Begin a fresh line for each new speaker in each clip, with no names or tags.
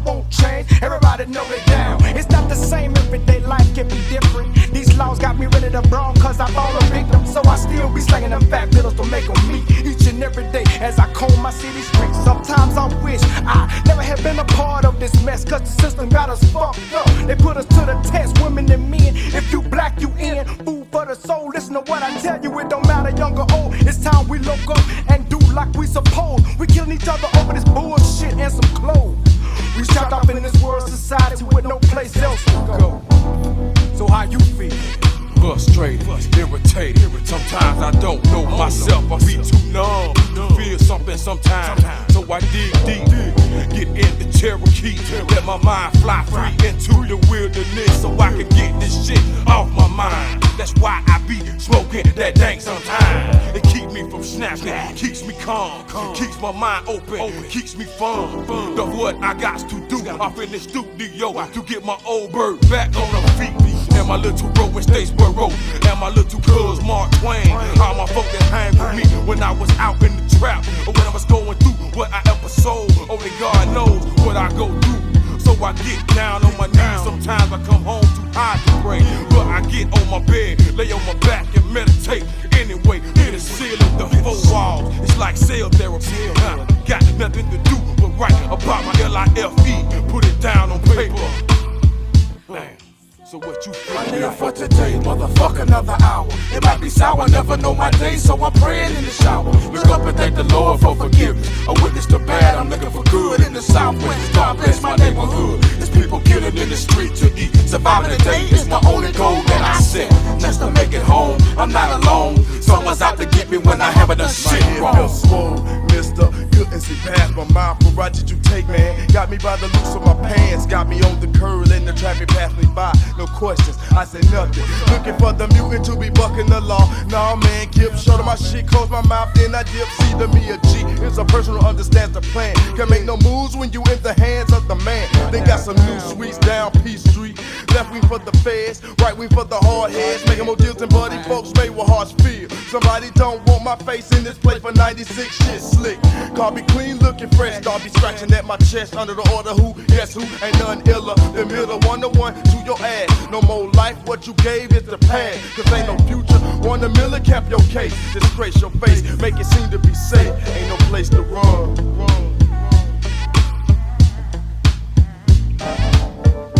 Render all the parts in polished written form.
won't change. Everybody know it down. It's not the same, everyday life can be different. These laws got me ready to brawl, cause I fall a victim. So I still be slanging them fat pillows to make them meet. Each and every day as I comb my city streets. Sometimes I wish I never had been a part of this mess, cause the system got us fucked up. They put us to the test, women and men. If you black, you in. Food for the soul, listen to what I tell you. It don't matter, young or old. It's time we look up and do like we supposed. We killing each other over this bullshit and some clothes. We trapped up in this world society with no place else to go. So how you feel?
Frustrated, irritated. Sometimes I don't know myself. I be too numb to feel something sometimes. So I dig deep, get in the Cherokee, let my mind fly free into the wilderness, so I can get this shit off my mind. That's why I be smoking that dank sometimes. It keeps me from snapping, keeps me calm, keeps my mind open, keeps me fun. The what I got to do up in the studio to get my old bird back on her feet. And my little bro in Statesboro, and my little cuz Mark Twain. How my folk that hang with me when I was out in the trap, or when I was going through what I ever sold. Only God knows what I go through. So I get down on my knees. Sometimes I come home too high to pray, but I get on my bed, lay on my back and meditate. Anyway, hit a ceiling, the four walls. It's like cell therapy. Got nothing to do but write about my LIFE. Put it down on paper. Damn. So what you feel?
I live for today, motherfucker, another hour. It might be sour, never know my day, so I'm praying in the shower. Look up and thank the Lord for forgiveness. I witnessed the bad, I'm looking for good in the Southwest. God bless my neighborhood. There's people killing in the street to eat. Surviving the day is my only goal that I set. Just to make it home, I'm not alone. Someone's out to get me when I haven't done shit wrong.
Mister, couldn't see past my mouth. What route did you take, man? Got me by the loose of my pants. Got me on the curl and the traffic passed me by. No questions, I say nothing. Looking for the mutant to be bucking the law. Nah, man, keep short of my shit. Close my mouth, then I dip. See to me a G. It's a person who understands the plan. Can make no moves when you in the hands of the man. They got some new sweets down P Street. Left wing for the feds, right wing for the hard heads. Making more deals than buddy folks made with hearts feel. Somebody don't want my face in this place for 96 shit slick. Car be clean, looking fresh. Dog be scratching at my chest under the order. Who? Yes, who? Ain't none iller. The middle 1-to-1 to your ass. No more life, what you gave is the past. Cause ain't no future. 1 a million, cap your case. Disgrace your face, make it seem to be safe. Ain't no place to run.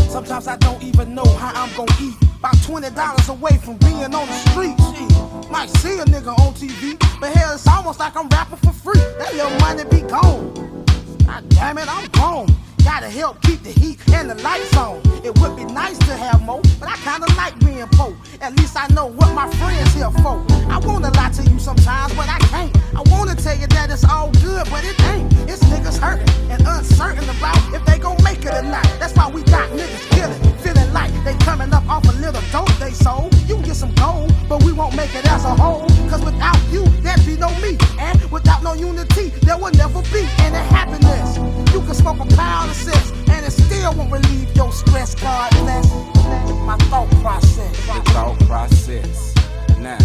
Sometimes I don't even know how I'm gonna eat. About $20 away from being on the street. Shit. Might see a nigga on TV, but hell, it's almost like I'm rapping for free. That little money be gone. God damn it, I'm gone. Gotta help keep the heat and the lights on. It would be nice to have more, but I kinda like being poor. At least I know what my friends here for. I wanna lie to you sometimes, but I can't. I wanna tell you that it's all good, but it ain't. It's niggas hurting and uncertain about if they gon' make it or not. That's why we got niggas killing, feeling like they coming up off a little dope they sold. You can get some gold, but we won't make it as a whole. Cause without you, there'd be no me. And without no unity, there will never be any happiness. You can smoke a pound of cess, and it still won't relieve your stress. God bless my thought process.
The thought process. Now,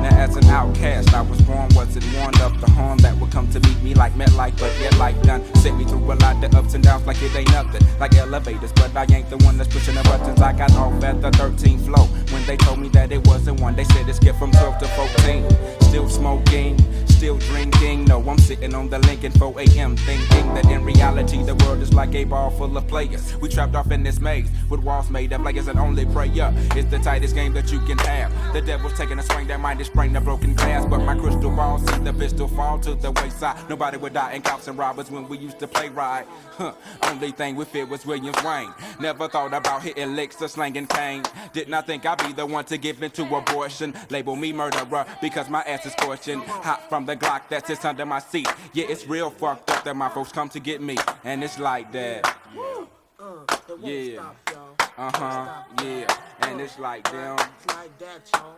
as an outcast, I was born, wasn't warned of the harm that would come to meet me like MetLife, but yet life done. Sent me through a lot of ups and downs like it ain't nothing. Like elevators, but I ain't the one that's pushing the buttons. I got off at the 13th floor when they told me that it wasn't one. They said it's skipped from 12 to 14. Still smoking, still drinking. No, I'm sitting on the Lincoln 4 a.m. thinking that in reality the world is like a ball full of players. We trapped off in this maze with walls made of players and only prayer. It's the tightest game that you can have. The devil's taking a swing that might sprain the broken glass, but my crystal ball sees the pistol fall to the wayside. Nobody would die in cops and robbers when we used to play ride. Only thing we feared was Williams Wayne. Never thought about hitting licks or slanging cane. Did not think I'd be the one to give into abortion. Label me murderer because my ass is scorching. Hot from the Glock that sits under my seat. Yeah, it's real fucked up that my folks come to get me. And it's like that. Yeah. Yeah. And it's like them.
It's like that, y'all.